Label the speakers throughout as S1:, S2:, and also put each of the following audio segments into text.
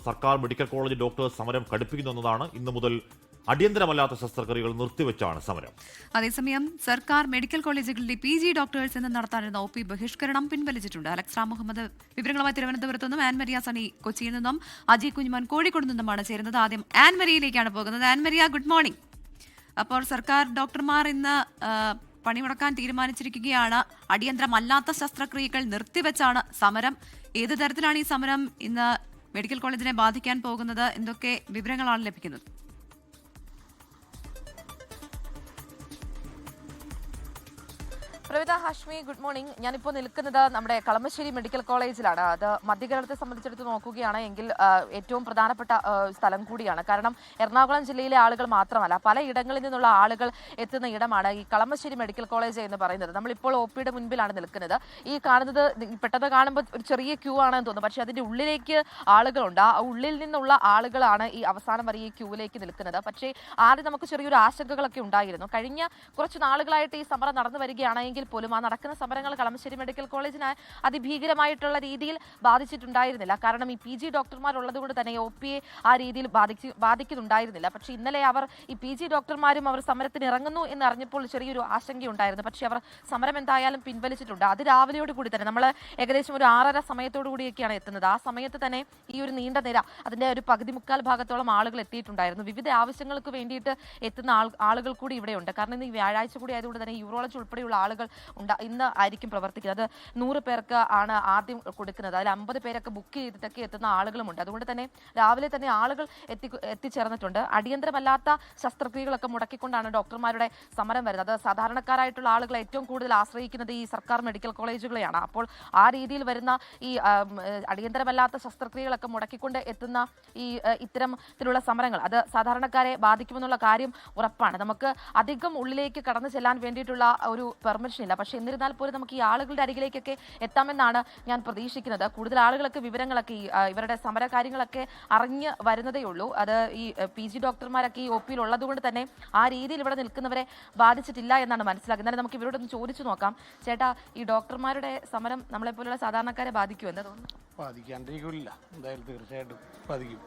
S1: സർക്കാർ medical college doctors സമരം കടുപ്പിക്കുന്നതാണ്. ഇന്നു മുതൽ അടിയന്തരമല്ലാത്ത ശസ്ത്രക്രിയകൾ നിർത്തിവെച്ചാണ് സമരം.
S2: അതേസമയം സർക്കാർ മെഡിക്കൽ കോളേജുകളിലെ PG ഡോക്ടേഴ്സ് എന്ന് നടത്താനിരുന്ന OP ബഹിഷ്കരണം പിൻവലിച്ചിട്ടുണ്ട്. അലക്സ് റാം മുഹമ്മദ് വിവരങ്ങളുമായി തിരുവനന്തപുരത്ത് നിന്നും, ആൻമരിയ സണി കൊച്ചിയിൽ നിന്നും, അജയ് കുഞ്ഞുമോൻ കോഴിക്കോട് നിന്നുമാണ് ചേരുന്നത്. ആദ്യം ആൻമരിയയിലേക്കാണ് പോകുന്നത്. Ann Maria, good morning. അപ്പോൾ സർക്കാർ ഡോക്ടർമാർ ഇന്ന് പണിമുടക്കാൻ തീരുമാനിച്ചിരിക്കുകയാണ്. അടിയന്തരമല്ലാത്ത ശസ്ത്രക്രിയകൾ നിർത്തിവെച്ചാണ് സമരം. ഏത് തരത്തിലാണ് ഈ സമരം ഇന്ന് മെഡിക്കൽ കോളേജിനെ ബാധിക്കാൻ പോകുന്നത്? എന്തൊക്കെ വിവരങ്ങളാണ് ലഭിക്കുന്നത്?
S3: Pravitha, Hashmi, good morning. ഞാനിപ്പോൾ നിൽക്കുന്നത് നമ്മുടെ കളമശ്ശേരി മെഡിക്കൽ കോളേജിലാണ്. അത് മധ്യകേരളത്തെ സംബന്ധിച്ചെടുത്ത് നോക്കുകയാണ് എങ്കിൽ ഏറ്റവും പ്രധാനപ്പെട്ട സ്ഥലം കൂടിയാണ്. കാരണം എറണാകുളം ജില്ലയിലെ ആളുകൾ മാത്രമല്ല, പലയിടങ്ങളിൽ നിന്നുള്ള ആളുകൾ എത്തുന്ന ഇടമാണ് ഈ കളമശ്ശേരി മെഡിക്കൽ കോളേജ് എന്ന് പറയുന്നത്. നമ്മളിപ്പോൾ OPയുടെ മുൻപിലാണ് നിൽക്കുന്നത്. ഈ കാണുന്നത് പെട്ടെന്ന് കാണുമ്പോൾ ഒരു ചെറിയ ക്യൂ ആണെന്ന് തോന്നുന്നു, പക്ഷേ അതിൻ്റെ ഉള്ളിലേക്ക് ആളുകളുണ്ട്. ആ ഉള്ളിൽ നിന്നുള്ള ആളുകളാണ് ഈ അവസാനം വരെ ഈ ക്യൂവിലേക്ക് നിൽക്കുന്നത്. പക്ഷേ ആദ്യം നമുക്ക് ചെറിയൊരു ആശങ്കകളൊക്കെ ഉണ്ടായിരുന്നു. കഴിഞ്ഞ കുറച്ച് നാളുകളായിട്ട് ഈ സമരം നടന്നു വരികയാണെങ്കിൽ പോലും ആ നടക്കുന്ന സമരങ്ങൾ കളമശ്ശേരി മെഡിക്കൽ കോളേജിനെ അതിഭീകരമായിട്ടുള്ള രീതിയിൽ ബാധിച്ചിട്ടുണ്ടായിരുന്നില്ല. കാരണം ഈ PG ഡോക്ടർമാരുള്ളത് കൊണ്ട് തന്നെ OPയെ ആ രീതിയിൽ ബാധിക്കുന്നുണ്ടായിരുന്നില്ല. പക്ഷേ ഇന്നലെ അവർ ഈ PG ഡോക്ടർമാരും അവർ സമരത്തിന് ഇറങ്ങുന്നു എന്ന് അറിഞ്ഞപ്പോൾ ചെറിയൊരു ആശങ്കയുണ്ടായിരുന്നു. പക്ഷേ അവർ സമരം എന്തായാലും പിൻവലിച്ചിട്ടുണ്ട്. അത് രാവിലെയോട് കൂടി തന്നെ നമ്മൾ ഏകദേശം ഒരു 6:30 സമയത്തോടു കൂടിയൊക്കെയാണ് എത്തുന്നത്. ആ സമയത്ത് തന്നെ ഈ ഒരു നീണ്ട നിര, അതിൻ്റെ ഒരു മുക്കാൽ ഭാഗത്തോളം ആളുകൾ എത്തിയിട്ടുണ്ടായിരുന്നു. വിവിധ ആവശ്യങ്ങൾക്ക് വേണ്ടിയിട്ട് എത്തുന്ന ആളുകൾ കൂടി ഇവിടെയുണ്ട്. കാരണം ഇന്ന് ഈ വ്യാഴാഴ്ച കൂടി ആയതുകൊണ്ട് തന്നെ യൂറോളജി ഉൾപ്പെടെയുള്ള ആളുകൾ ഇന്ന് ആയിരിക്കും പ്രവർത്തിക്കുന്നത്. അത് 100 പേർക്ക് ആണ് ആദ്യം കൊടുക്കുന്നത്. അതിൽ 50 പേരൊക്കെ ബുക്ക് ചെയ്തിട്ടൊക്കെ എത്തുന്ന ആളുകളുമുണ്ട്. അതുകൊണ്ട് തന്നെ രാവിലെ തന്നെ ആളുകൾ എത്തിച്ചേർന്നിട്ടുണ്ട്. അടിയന്തരമല്ലാത്ത ശസ്ത്രക്രിയകളൊക്കെ മുടക്കിക്കൊണ്ടാണ് ഡോക്ടർമാരുടെ സമരം വരുന്നത്. സാധാരണക്കാരായിട്ടുള്ള ആളുകൾ ഏറ്റവും കൂടുതൽ ആശ്രയിക്കുന്നത് ഈ സർക്കാർ മെഡിക്കൽ കോളേജുകളെയാണ്. അപ്പോൾ ആ രീതിയിൽ വരുന്ന ഈ അടിയന്തരമല്ലാത്ത ശസ്ത്രക്രിയകളൊക്കെ മുടക്കിക്കൊണ്ട് എത്തുന്ന ഈ ഇത്തരത്തിലുള്ള സമരങ്ങൾ അത് സാധാരണക്കാരെ ബാധിക്കുമെന്നുള്ള കാര്യം ഉറപ്പാണ്. നമുക്ക് അധികം ഉള്ളിലേക്ക് കടന്നു ചെല്ലാൻ വേണ്ടിയിട്ടുള്ള ഒരു പെർമിഷൻ ഇല്ല. പക്ഷേ എന്നിരുന്നാൽ പോലും നമുക്ക് ഈ ആളുകളുടെ അരികിലേക്കൊക്കെ എത്താമെന്നാണ് ഞാൻ പ്രതീക്ഷിക്കുന്നത്. കൂടുതൽ ആളുകളൊക്കെ വിവരങ്ങളൊക്കെ ഇവരുടെ സമര കാര്യങ്ങളൊക്കെ അറിഞ്ഞ് വരുന്നതേ ഉള്ളൂ. അത് ഈ PG ഡോക്ടർമാരൊക്കെ ഈ OPയിൽ ഉള്ളതുകൊണ്ട് തന്നെ ആ രീതിയിൽ ഇവിടെ നിൽക്കുന്നവരെ ബാധിച്ചിട്ടില്ല എന്നാണ് മനസ്സിലാക്കുന്നത്. എന്നാലും നമുക്ക് ഇവരോടൊന്ന് ചോദിച്ചു നോക്കാം. ചേട്ടാ, ഈ ഡോക്ടർമാരുടെ സമരം നമ്മളെപ്പോലുള്ള സാധാരണക്കാരെ ബാധിക്കുമോ എന്ന് തോന്നുന്നു?
S4: ബാധിക്കാണ്ടിരിക്കില്ല, എന്തായാലും തീർച്ചയായിട്ടും ബാധിക്കും.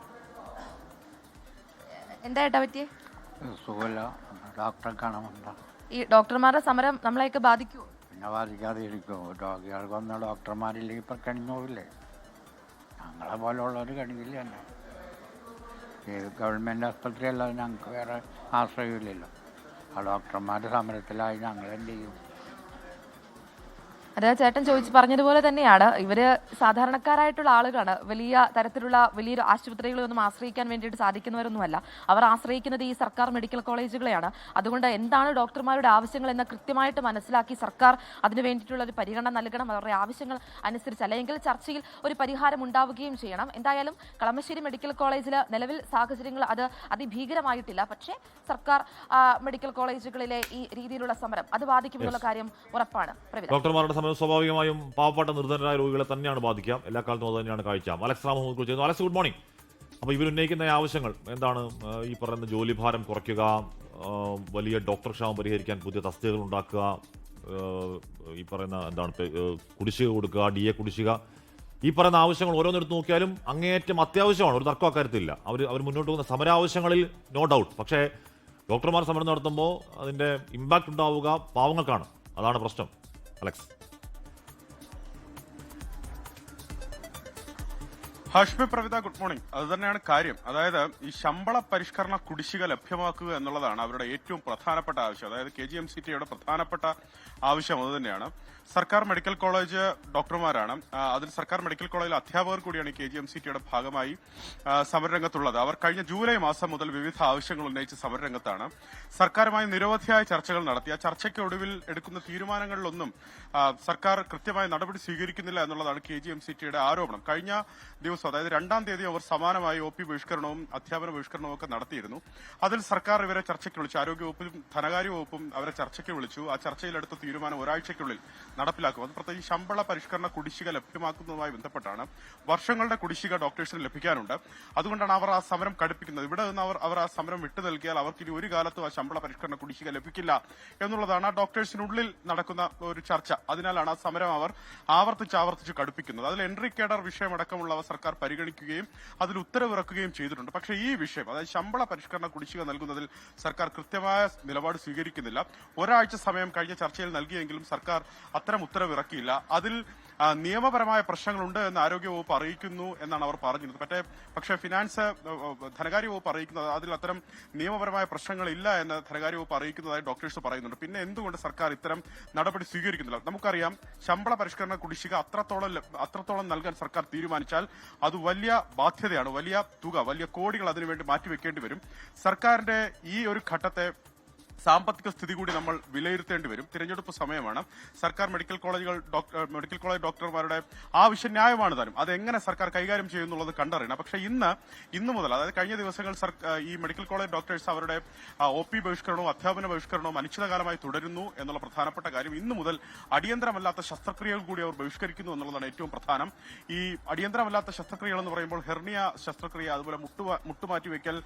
S3: എന്താ ഏട്ടാ പറ്റിയേ?
S4: സുഖമില്ല, ഡോക്ടറെ കാണാമെന്താ.
S3: ഈ ഡോക്ടർമാരുടെ സമരം നമ്മളെയൊക്കെ ബാധിക്കുമോ?
S4: പിന്നെ ബാധിക്കാതെ ഇരിക്കുമോ? രോഗികൾക്ക് വന്ന ഡോക്ടർമാരില്ലെങ്കിൽ ഇപ്പം കണിഞ്ഞോവില്ലേ? ഞങ്ങളെ പോലുള്ളവർ കണിയില്ല തന്നെ. ഈ ഗവൺമെൻറ് ആസ്പത്രി അല്ലാതെ ഞങ്ങൾക്ക് വേറെ ആശ്രയമില്ലല്ലോ. ആ ഡോക്ടർമാരുടെ സമരത്തിലായി ഞങ്ങൾ എന്ത് ചെയ്യും?
S3: അത് ചേട്ടൻ പറഞ്ഞതുപോലെ തന്നെയാണ്. ഇവര് സാധാരണക്കാരായിട്ടുള്ള ആളുകളാണ്. വലിയ തരത്തിലുള്ള വലിയൊരു ആശുപത്രികളൊന്നും ആശ്രയിക്കാൻ വേണ്ടിയിട്ട് സാധിക്കുന്നവരൊന്നുമല്ല. അവർ ആശ്രയിക്കുന്നത് ഈ സർക്കാർ മെഡിക്കൽ കോളേജുകളെയാണ്. അതുകൊണ്ട് എന്താണ് ഡോക്ടർമാരുടെ ആവശ്യങ്ങൾ എന്ന് കൃത്യമായിട്ട് മനസ്സിലാക്കി സർക്കാർ അതിന് വേണ്ടിയിട്ടുള്ള ഒരു പരിഗണന നൽകണം. അവരുടെ ആവശ്യങ്ങൾ അനുസരിച്ച്, അല്ലെങ്കിൽ ചർച്ചയിൽ ഒരു പരിഹാരം ഉണ്ടാവുകയും ചെയ്യണം. എന്തായാലും കളമശ്ശേരി മെഡിക്കൽ കോളേജിൽ നിലവിൽ സാഹചര്യങ്ങൾ അത് അതിഭീകരമായിട്ടില്ല. പക്ഷേ സർക്കാർ മെഡിക്കൽ കോളേജുകളിലെ ഈ രീതിയിലുള്ള സമരം അത് ബാധിക്കുമെന്നുള്ള കാര്യം ഉറപ്പാണ്.
S1: ഡോക്ടർമാരുടെ സമരം സ്വാഭാവികമായും പാവപ്പെട്ട നിർധനരായ രോഗികളെ തന്നെയാണ് ബാധിക്കാം. എല്ലാ കാലത്തും അത് തന്നെയാണ് കാഴ്ച. അലക്സ് റാം മുഹമ്മദ് ചെയ്യുന്നു. Alex, good morning. അപ്പോൾ ഇവരുന്നയിക്കുന്ന ആവശ്യങ്ങൾ എന്താണ്? ഈ പറയുന്ന ജോലിഭാരം കുറയ്ക്കുക, വലിയ ഡോക്ടർ ക്ഷാമം പരിഹരിക്കാൻ പുതിയ തസ്തികകൾ ഉണ്ടാക്കുക, ഈ പറയുന്ന എന്താണ് കുടിശ്ശിക കൊടുക്കുക, DA കുടിശ്ശിക, ഈ പറയുന്ന ആവശ്യങ്ങൾ ഓരോന്നെടുത്ത് നോക്കിയാലും അങ്ങേയറ്റം അത്യാവശ്യമാണ്. ഒരു തർക്കം അക്കാര്യത്തിലില്ല. അവർ മുന്നോട്ട് പോകുന്ന സമരാവശ്യങ്ങളിൽ നോ ഡൗട്ട്. പക്ഷേ ഡോക്ടർമാർ സമരം നടത്തുമ്പോൾ അതിൻ്റെ ഇമ്പാക്റ്റ് ഉണ്ടാവുക പാവങ്ങൾക്കാണ്. അതാണ് പ്രശ്നം. Alex.
S5: Hashmi, Pravitha, good morning. അത് തന്നെയാണ് കാര്യം. അതായത് ഈ ശമ്പള പരിഷ്കരണ കുടിശ്ശിക ലഭ്യമാക്കുക എന്നുള്ളതാണ് അവരുടെ ഏറ്റവും പ്രധാനപ്പെട്ട ആവശ്യം. അതായത് KGMCTയുടെ പ്രധാനപ്പെട്ട ആവശ്യം അത് തന്നെയാണ്. സർക്കാർ മെഡിക്കൽ കോളേജ് ഡോക്ടർമാരാണ്, അതിൽ സർക്കാർ മെഡിക്കൽ കോളേജിലെ അധ്യാപകർ കൂടിയാണ് ഈ KGMCTയുടെ ഭാഗമായി സമരരംഗത്തുള്ളത്. അവർ കഴിഞ്ഞ ജൂലൈ മാസം മുതൽ വിവിധ ആവശ്യങ്ങൾ ഉന്നയിച്ച് സമരരംഗത്താണ്. സർക്കാരുമായി നിരവധിയായ ചർച്ചകൾ നടത്തി. ആ ചർച്ചയ്ക്ക് ഒടുവിൽ എടുക്കുന്ന തീരുമാനങ്ങളിലൊന്നും സർക്കാർ കൃത്യമായ നടപടി സ്വീകരിക്കുന്നില്ല എന്നുള്ളതാണ് KGMCTയുടെ ആരോപണം. കഴിഞ്ഞ ദിവസം, അതായത് 2-ാം തീയതി അവർ സമാനമായി OP ബഹിഷ്കരണവും അധ്യാപന ബഹിഷ്കരണവും ഒക്കെ നടത്തിയിരുന്നു. അതിൽ സർക്കാർ ഇവരെ ചർച്ചയ്ക്ക് വിളിച്ചു. ആരോഗ്യവകുപ്പും ധനകാര്യ വകുപ്പും അവരെ ചർച്ചയ്ക്ക് വിളിച്ചു. ആ ചർച്ചയിലെടുത്ത തീരുമാനം ഒരാഴ്ചയ്ക്കുള്ളിൽ നടപ്പിലാക്കും. അത് പ്രത്യേകിച്ച് ശമ്പള പരിഷ്കരണ കുടിശ്ശിക ലഭ്യമാക്കുന്നതുമായി ബന്ധപ്പെട്ടാണ്. വർഷങ്ങളുടെ കുടിശ്ശിക ഡോക്ടേഴ്സിന് ലഭിക്കാനുണ്ട്. അതുകൊണ്ടാണ് അവർ ആ സമരം കടുപ്പിക്കുന്നത്. ഇവിടെ നിന്ന് അവർ ആ സമരം വിട്ടു നൽകിയാൽ അവർക്ക് ഇനി ഒരു കാലത്തും ആ ശമ്പള പരിഷ്കരണ കുടിശ്ശിക ലഭിക്കില്ല എന്നുള്ളതാണ് ആ ഡോക്ടേഴ്സിനുള്ളിൽ നടക്കുന്ന ഒരു ചർച്ച. അതിനാലാണ് ആ സമരം അവർ ആവർത്തിച്ച് കടുപ്പിക്കുന്നത്. അതിൽ എൻട്രി കേഡർ വിഷയമടക്കമുള്ളവ സർക്കാർ സർക്കാർ പരിഗണിക്കുകയും അതിൽ ഉത്തരവിറക്കുകയും ചെയ്തിട്ടുണ്ട്. പക്ഷേ ഈ വിഷയം, അതായത് ശമ്പള പരിഷ്കരണ കുടിശ്ശിക നൽകുന്നതിൽ സർക്കാർ കൃത്യമായ നിലപാട് സ്വീകരിക്കുന്നില്ല. ഒരാഴ്ച സമയം കഴിഞ്ഞ ചർച്ചയിൽ നൽകിയെങ്കിലും സർക്കാർ അത്തരം ഉത്തരവിറക്കിയില്ല. അതിൽ നിയമപരമായ പ്രശ്നങ്ങളുണ്ട് എന്ന് ആരോഗ്യവകുപ്പ് അറിയിക്കുന്നു എന്നാണ് അവർ പറഞ്ഞിരുന്നത്. പക്ഷേ ധനകാര്യ വകുപ്പ് അറിയിക്കുന്നത് അതിൽ അത്തരം നിയമപരമായ പ്രശ്നങ്ങളില്ല എന്ന് ധനകാര്യ വകുപ്പ് അറിയിക്കുന്നതായി ഡോക്ടേഴ്സ് പറയുന്നുണ്ട്. പിന്നെ എന്തുകൊണ്ട് സർക്കാർ ഇത്തരം നടപടി സ്വീകരിക്കുന്നില്ല? നമുക്കറിയാം, ശമ്പള പരിഷ്കരണ കുടിശ്ശിക അത്രത്തോളം നൽകാൻ സർക്കാർ തീരുമാനിച്ചാൽ അത് വലിയ ബാധ്യതയാണ്, വലിയ തുക, വലിയ കോടികൾ അതിനുവേണ്ടി മാറ്റിവെക്കേണ്ടി വരും. സർക്കാരിന്റെ ഈ ഒരു ഘട്ടത്തെ സാമ്പത്തിക സ്ഥിതി കൂടി നമ്മൾ വിലയിരുത്തേണ്ടി വരും. തിരഞ്ഞെടുപ്പ് സമയമാണ്. സർക്കാർ മെഡിക്കൽ കോളേജ് ഡോക്ടർമാരുടെ ആവശ്യം ന്യായമാണ് താനും. അതെങ്ങനെ സർക്കാർ കൈകാര്യം ചെയ്യുന്നുള്ളത് കണ്ടറിയണം. പക്ഷേ ഇന്ന് മുതൽ, അതായത് കഴിഞ്ഞ ദിവസങ്ങൾ ഈ മെഡിക്കൽ കോളേജ് ഡോക്ടേഴ്സ് അവരുടെ OP ബഹിഷ്കരണവും അധ്യാപന ബഹിഷ്കരണവും അനിശ്ചിതകാലമായി തുടരുന്നു എന്നുള്ള പ്രധാനപ്പെട്ട കാര്യം. ഇന്ന് മുതൽ അടിയന്തരമല്ലാത്ത ശസ്ത്രക്രിയകൾ കൂടി അവർ ബഹിഷ്കരിക്കുന്നു എന്നുള്ളതാണ് ഏറ്റവും പ്രധാനം. ഈ അടിയന്തരമല്ലാത്ത ശസ്ത്രക്രിയകൾ എന്ന് പറയുമ്പോൾ ഹെർണിയ ശസ്ത്രക്രിയ, അതുപോലെ മുട്ടുമാറ്റിവെക്കൽ,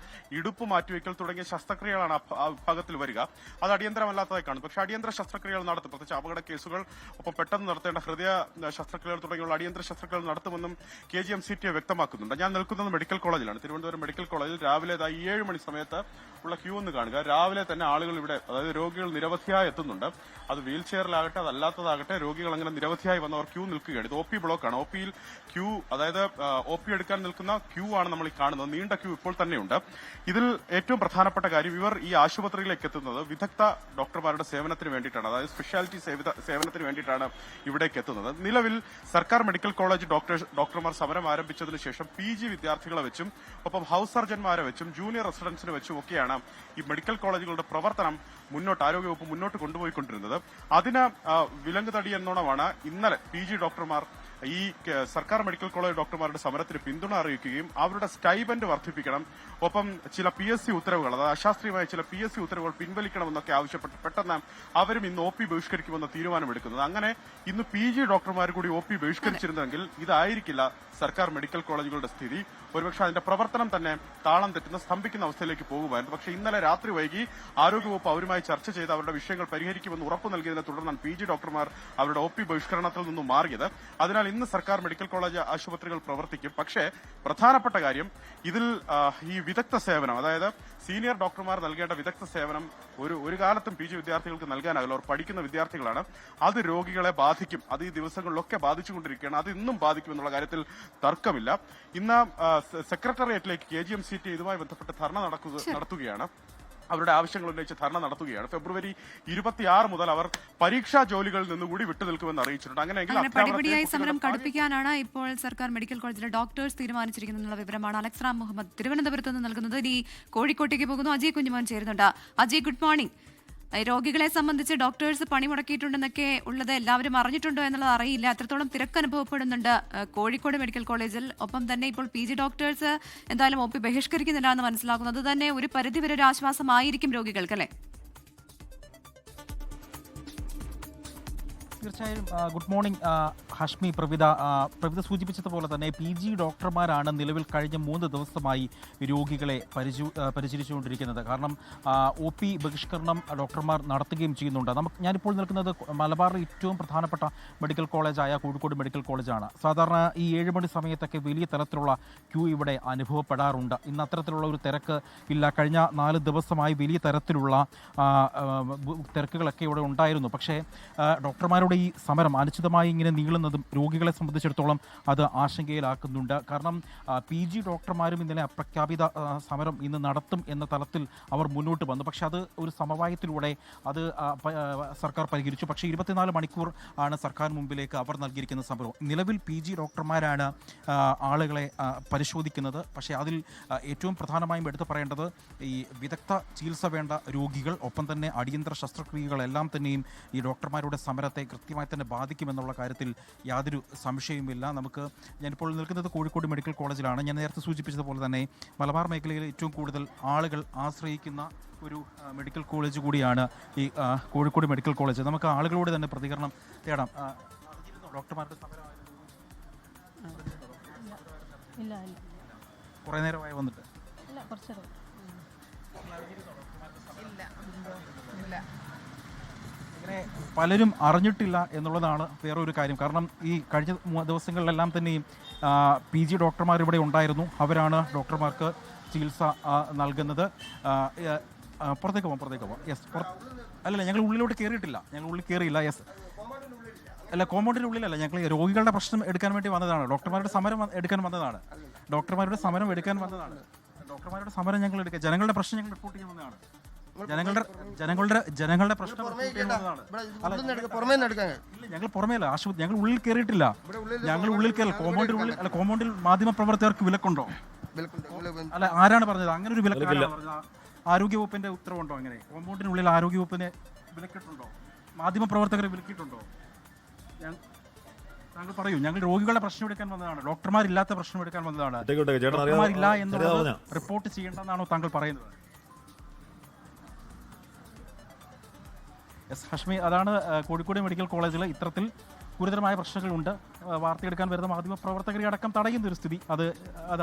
S5: ഇടുപ്പ് മാറ്റിവെക്കൽ തുടങ്ങിയ ശസ്ത്രക്രിയകളാണ് ആ വിഭാഗത്തിൽ വരിക. അത് അടിയന്തരമല്ലാത്തതായി കാണും. പക്ഷേ അടിയന്തര ശസ്ത്രക്രിയകൾ നടത്തും, പ്രത്യേകിച്ച് അപകട കേസുകൾ, ഒപ്പം പെട്ടെന്ന് നടത്തേണ്ട ഹൃദയ ശസ്ത്രക്രിയകൾ തുടങ്ങിയുള്ള അടിയന്തര ശസ്ത്രക്രിയകൾ നടത്തുമെന്നും KGMCT വ്യക്തമാക്കുന്നുണ്ട്. ഞാൻ നിൽക്കുന്നത് മെഡിക്കൽ കോളേജിലാണ്. തിരുവനന്തപുരം മെഡിക്കൽ കോളേജിൽ രാവിലെ 7 മണി സമയത്ത് ഉള്ള ക്യൂ ഒന്ന് കാണുക. രാവിലെ തന്നെ ആളുകൾ ഇവിടെ, അതായത് രോഗികൾ നിരവധിയായി എത്തുന്നുണ്ട്. അത് വീൽ ചെയറിലാകട്ടെ അതല്ലാത്തതാകട്ടെ, രോഗികൾ അങ്ങനെ നിരവധിയായി വന്നവർ ക്യൂ നിൽക്കുകയാണ്. ഇത് OP ബ്ലോക്കാണ്. OPയിൽ ക്യൂ, അതായത് OP എടുക്കാൻ നിൽക്കുന്ന ക്യൂ ആണ് നമ്മൾ ഈ കാണുന്നത്. നീണ്ട ക്യൂ ഇപ്പോൾ തന്നെയുണ്ട്. ഇതിൽ ഏറ്റവും പ്രധാനപ്പെട്ട കാര്യം, ഇവർ ഈ ആശുപത്രിയിലേക്ക് എത്തുന്നത് വിദഗ്ധ ഡോക്ടർമാരുടെ സേവനത്തിന് വേണ്ടിയിട്ടാണ്, അതായത് സ്പെഷ്യാലിറ്റി സേവനത്തിന് വേണ്ടിയിട്ടാണ് ഇവിടേക്ക് എത്തുന്നത്. നിലവിൽ സർക്കാർ മെഡിക്കൽ കോളേജ് ഡോക്ടർമാർ സമരം ആരംഭിച്ചതിനു ശേഷം PG വിദ്യാർത്ഥികളെ വെച്ചും ഒപ്പം ഹൌസ് സർജന്മാരെ വെച്ചും ജൂനിയർ റെസിഡൻസിനെ വെച്ചും ഒക്കെയാണ് ഈ മെഡിക്കൽ കോളേജുകളുടെ പ്രവർത്തനം ആരോഗ്യവകുപ്പ് മുന്നോട്ട് കൊണ്ടുപോയിക്കൊണ്ടിരുന്നത്. അതിന് വിലങ്ങുതടി എന്നോണമാണ് ഇന്നലെ PG ഡോക്ടർമാർ ഈ സർക്കാർ മെഡിക്കൽ കോളേജ് ഡോക്ടർമാരുടെ സമരത്തിന് പിന്തുണ അറിയിക്കുകയും അവരുടെ സ്റ്റൈബൻഡ് വർദ്ധിപ്പിക്കണം, ഒപ്പം ചില PSC ഉത്തരവുകൾ, അതായത് അശാസ്ത്രീയമായ ചില PSC ഉത്തരവുകൾ പിൻവലിക്കണമെന്നൊക്കെ ആവശ്യപ്പെട്ട് പെട്ടെന്ന് അവരും ഇന്ന് OP ബഹിഷ്കരിക്കുമെന്ന തീരുമാനമെടുക്കുന്നത്. അങ്ങനെ ഇന്ന് PG ഡോക്ടർമാർ കൂടി OP ബഹിഷ്കരിച്ചിരുന്നെങ്കിൽ ഇതായിരിക്കില്ല സർക്കാർ മെഡിക്കൽ കോളേജുകളുടെ സ്ഥിതി. ഒരുപക്ഷെ അതിന്റെ പ്രവർത്തനം തന്നെ താളം തെറ്റുന്ന, സ്തംഭിക്കുന്ന അവസ്ഥയിലേക്ക് പോകുമായിരുന്നു. പക്ഷേ ഇന്നലെ രാത്രി വൈകി ആരോഗ്യവകുപ്പ് അവരുമായി ചർച്ച ചെയ്ത് അവരുടെ വിഷയങ്ങൾ പരിഹരിക്കുമെന്ന് ഉറപ്പു നൽകിയതിനെ തുടർന്നാണ് PG ഡോക്ടർമാർ അവരുടെ OP ബഹിഷ്കരണത്തിൽ നിന്നും മാറിയത്. അതിനാൽ ഇന്ന് സർക്കാർ മെഡിക്കൽ കോളേജ് ആശുപത്രികൾ പ്രവർത്തിക്കും. പക്ഷേ പ്രധാനപ്പെട്ട കാര്യം, ഇതിൽ ഈ വിദഗ്ധ സേവനം, അതായത് സീനിയർ ഡോക്ടർമാർ നൽകേണ്ട വിദഗ്ധ സേവനം ഒരു കാലത്തും PG വിദ്യാർത്ഥികൾക്ക് നൽകാനാകില്ല. അവർ പഠിക്കുന്ന വിദ്യാർത്ഥികളാണ്. അത് രോഗികളെ ബാധിക്കും. അത് ഈ ദിവസങ്ങളിലൊക്കെ ബാധിച്ചുകൊണ്ടിരിക്കുകയാണ്. അത് ഇന്നും ബാധിക്കുമെന്നുള്ള കാര്യത്തിൽ തർക്കമില്ല. ഇന്ന് സെക്രട്ടേറിയറ്റിലേക്ക് KGMCT ഇതുമായി ബന്ധപ്പെട്ട് ധർണ നടത്തുകയാണ്. അവരുടെ ആവശ്യങ്ങൾ ഉന്നയിച്ച് ധർണ നടത്തുകയാണ്. ഫെബ്രുവരി 26 മുതൽ അവർ പരീക്ഷാ ജോലികളിൽ നിന്നുകൂടി വിട്ടുനിൽക്കുമെന്ന് അറിയിച്ചിട്ടുണ്ട്. അങ്ങനെയെങ്കിൽ
S2: പടിപടിയായി സമരം കടുപ്പിക്കാനാണ് ഇപ്പോൾ സർക്കാർ മെഡിക്കൽ കോളേജിലെ ഡോക്ടേഴ്സ് തീരുമാനിച്ചിരിക്കുന്നുള്ള വിവരമാണ് അലക്സ് റാം മുഹമ്മദ് തിരുവനന്തപുരത്ത് നിന്ന് നൽകുന്നത്. ഇനി കോഴിക്കോട്ടേക്ക് പോകുന്നു. അജയ് കുഞ്ഞുമോൻ ചേരുന്നുണ്ട്. Ajay, good morning. രോഗികളെ സംബന്ധിച്ച് ഡോക്ടേഴ്സ് പണിമുടക്കിയിട്ടുണ്ടെന്നൊക്കെ ഉള്ളത് എല്ലാവരും അറിഞ്ഞിട്ടുണ്ടോ എന്നുള്ളത് അറിയില്ല. അത്രത്തോളം തിരക്ക് അനുഭവപ്പെടുന്നുണ്ട് കോഴിക്കോട് മെഡിക്കൽ കോളേജിൽ. ഒപ്പം തന്നെ ഇപ്പോൾ PG ഡോക്ടേഴ്സ് എന്തായാലും OP ബഹിഷ്കരിക്കുന്നില്ല എന്ന് മനസ്സിലാക്കുന്നത് തന്നെ ഒരു പരിധിവരെ ഒരു ആശ്വാസമായിരിക്കും രോഗികൾക്ക്, അല്ലേ?
S6: തീർച്ചയായും. ഗുഡ് മോർണിംഗ് ഹാഷ്മി, പ്രവിത സൂചിപ്പിച്ചതുപോലെ തന്നെ PG ഡോക്ടർമാരാണ് നിലവിൽ കഴിഞ്ഞ 3 ദിവസമായി രോഗികളെ പരിചരിച്ചുകൊണ്ടിരിക്കുന്നത്. കാരണം OP ബഹിഷ്കരണം ഡോക്ടർമാർ നടത്തുകയും ചെയ്യുന്നുണ്ട്. ഞാനിപ്പോൾ നിൽക്കുന്നത് മലബാറിലെ ഏറ്റവും പ്രധാനപ്പെട്ട മെഡിക്കൽ കോളേജായ കോഴിക്കോട് മെഡിക്കൽ കോളേജാണ്. സാധാരണ ഈ 7 മണി സമയത്തൊക്കെ വലിയ തരത്തിലുള്ള ക്യൂ ഇവിടെ അനുഭവപ്പെടാറുണ്ട്. ഇന്ന് അത്തരത്തിലുള്ള ഒരു തിരക്ക് ഇല്ല. കഴിഞ്ഞ 4 ദിവസമായി വലിയ തരത്തിലുള്ള തിരക്കുകളൊക്കെ ഇവിടെ ഉണ്ടായിരുന്നു. പക്ഷേ ഡോക്ടർമാരുടെ ഈ സമരം അനിശ്ചിതമായി ഇങ്ങനെ നീളുന്നതും രോഗികളെ സംബന്ധിച്ചിടത്തോളം അത് ആശങ്കയിലാക്കുന്നുണ്ട്. കാരണം PG ഡോക്ടർമാരും ഇന്നലെ അപ്രഖ്യാപിത സമരം ഇന്ന് നടത്തും എന്ന തലത്തിൽ അവർ മുന്നോട്ട് വന്നു. പക്ഷേ അത് ഒരു സമവായത്തിലൂടെ അത് സർക്കാർ പരിഹരിച്ചു. പക്ഷേ 24 മണിക്കൂർ ആണ് സർക്കാർ മുമ്പിലേക്ക് അവർ നൽകിയിരിക്കുന്ന സമരം. നിലവിൽ PG ഡോക്ടർമാരാണ് ആളുകളെ പരിശോധിക്കുന്നത്. പക്ഷേ അതിൽ ഏറ്റവും പ്രധാനമായും എടുത്തു പറയേണ്ടത് ഈ വിദഗ്ധ ചികിത്സ വേണ്ട രോഗികൾ, ഒപ്പം തന്നെ അടിയന്തര ശസ്ത്രക്രിയകളെല്ലാം തന്നെയും ഈ ഡോക്ടർമാരുടെ സമരത്തെ കൃത്യമായി തന്നെ ബാധിക്കുമെന്നുള്ള കാര്യത്തിൽ യാതൊരു സംശയവുമില്ല. ഞാനിപ്പോൾ നിൽക്കുന്നത് കോഴിക്കോട് മെഡിക്കൽ കോളേജിലാണ്. ഞാൻ നേരത്തെ സൂചിപ്പിച്ചതുപോലെ തന്നെ മലബാർ മേഖലയിൽ ഏറ്റവും കൂടുതൽ ആളുകൾ ആശ്രയിക്കുന്ന ഒരു മെഡിക്കൽ കോളേജ് കൂടിയാണ് ഈ കോഴിക്കോട് മെഡിക്കൽ കോളേജ്. നമുക്ക് ആളുകളോട് തന്നെ പ്രതികരണം തേടാം. ഡോക്ടർമാരുടെ സമരം കുറേ നേരമായി വന്നിട്ട് അങ്ങനെ പലരും അറിഞ്ഞിട്ടില്ല എന്നുള്ളതാണ് വേറൊരു കാര്യം. കാരണം ഈ കഴിഞ്ഞ ദിവസങ്ങളിലെല്ലാം തന്നെയും PG ഡോക്ടർമാർ ഇവിടെ ഉണ്ടായിരുന്നു. അവരാണ് ഡോക്ടർമാർക്ക് ചികിത്സ നൽകുന്നത്. പുറത്തേക്ക് പോകാം. യെസ്, അല്ലല്ല, ഞങ്ങൾ ഉള്ളിലോട്ട് കയറിയിട്ടില്ല. ഞങ്ങൾ ഉള്ളിൽ കയറിയില്ല. യെസ്, അല്ല, കോമ്പൗണ്ടിൻ്റെ ഉള്ളിലല്ല. ഞങ്ങൾ രോഗികളുടെ പ്രശ്നം എടുക്കാൻ വേണ്ടി വന്നതാണ്. ഡോക്ടർമാരുടെ സമരം എടുക്കാൻ വന്നതാണ്. ഡോക്ടർമാരുടെ സമരം ഞങ്ങൾ എടുക്കുക. ജനങ്ങളുടെ പ്രശ്നം ഞങ്ങൾ റിപ്പോർട്ട് ചെയ്യാൻ വന്നതാണ്. ജനങ്ങളുടെ പ്രശ്നം റിപ്പോർട്ട് ചെയ്യാൻ വന്നതാണ്. ഞങ്ങൾ പുറമേയല്ല, ഞങ്ങൾ ഉള്ളിൽ കയറിയിട്ടില്ല. ഞങ്ങൾ ഉള്ളിൽ കയറി കോമ്പൗണ്ടിൽ മാധ്യമ പ്രവർത്തകർക്ക് വിലക്കുണ്ടോ? അല്ല, ആരാണ് പറഞ്ഞത്? അങ്ങനെ ഒരു വിലക്ക് ആരോഗ്യ വകുപ്പിന്റെ ഉത്തരവുണ്ടോ? അങ്ങനെ കോമ്പൗണ്ടിനുള്ളിൽ ആരോഗ്യ വകുപ്പിനെ വിലക്കിട്ടുണ്ടോ? മാധ്യമ പ്രവർത്തകരെ വിലക്കിയിട്ടുണ്ടോ? താങ്കൾ പറയൂ. ഞങ്ങൾ രോഗികളുടെ പ്രശ്നം എടുക്കാൻ വന്നതാണ്. ഡോക്ടർമാരില്ലാത്ത പ്രശ്നം എടുക്കാൻ വന്നതാണ്. ഡോക്ടർമാരില്ല എന്നുള്ളത് റിപ്പോർട്ട് ചെയ്യേണ്ടെന്നാണോ താങ്കൾ പറയുന്നത്? എസ് ഹഷ്മി, അതാണ് കോഴിക്കോട് മെഡിക്കൽ കോളേജിൽ ഇത്തരത്തിൽ ഗുരുതരമായ പ്രശ്നങ്ങളുണ്ട്. വാർത്തയെടുക്കാൻ വരുന്ന മാധ്യമ പ്രവർത്തകരെ അടക്കം തടയുന്ന ഒരു സ്ഥിതി. അത്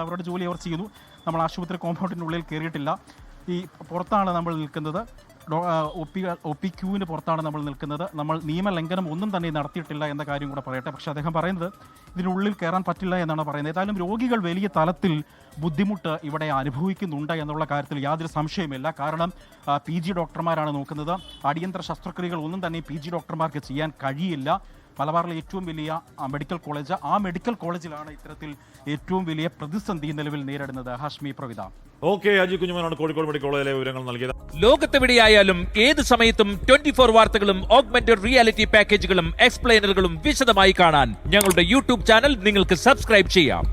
S6: അവരുടെ ജോലി അവർ ചെയ്യുന്നു. നമ്മൾ ആശുപത്രി കോമ്പൗണ്ടിനുള്ളിൽ കയറിയിട്ടില്ല. ഈ പുറത്താണ് നമ്മൾ നിൽക്കുന്നത്. OPQവിന് പുറത്താണ് നമ്മൾ നിൽക്കുന്നത്. നമ്മൾ നിയമലംഘനം ഒന്നും തന്നെ നടത്തിയിട്ടില്ല എന്ന കാര്യം കൂടെ പറയട്ടെ. പക്ഷേ അദ്ദേഹം പറയുന്നത് ഇതിനുള്ളിൽ കയറാൻ പറ്റില്ല എന്നാണ് പറയുന്നത്. ഏതായാലും രോഗികൾ വലിയ തലത്തിൽ ബുദ്ധിമുട്ട് ഇവിടെ അനുഭവിക്കുന്നുണ്ട് എന്നുള്ള കാര്യത്തിൽ യാതൊരു സംശയമില്ല. കാരണം PG ഡോക്ടർമാരാണ് നോക്കുന്നത്. അടിയന്തര ശസ്ത്രക്രിയകൾ ഒന്നും തന്നെ PG ഡോക്ടർമാർക്ക് ചെയ്യാൻ കഴിയില്ല. മലബാറിലെ ഏറ്റവും വലിയ മെഡിക്കൽ കോളേജ്, ആ മെഡിക്കൽ കോളേജിലാണ് ഇത്തരത്തിൽ ഏറ്റവും വലിയ പ്രതിസന്ധി നിലവിൽ നേരിടുന്നത്. ഹാഷ്മി, പ്രവിത.
S1: ഓക്കെ, അജി കുഞ്ഞുമോനാണ് കോഴിക്കോട് മെഡിക്കൽ കോളേജിലെ വിവരങ്ങൾ നൽകിയത്.
S7: ലോകത്തെവിടെയായാലും ഏത് സമയത്തും 24 വാർത്തകളും ഓഗ്മെന്റഡ് റിയാലിറ്റി പാക്കേജുകളും എക്സ്പ്ലെയിനറുകളും വിശദമായി കാണാൻ ഞങ്ങളുടെ YouTube ചാനൽ നിങ്ങൾക്ക് സബ്സ്ക്രൈബ് ചെയ്യാം.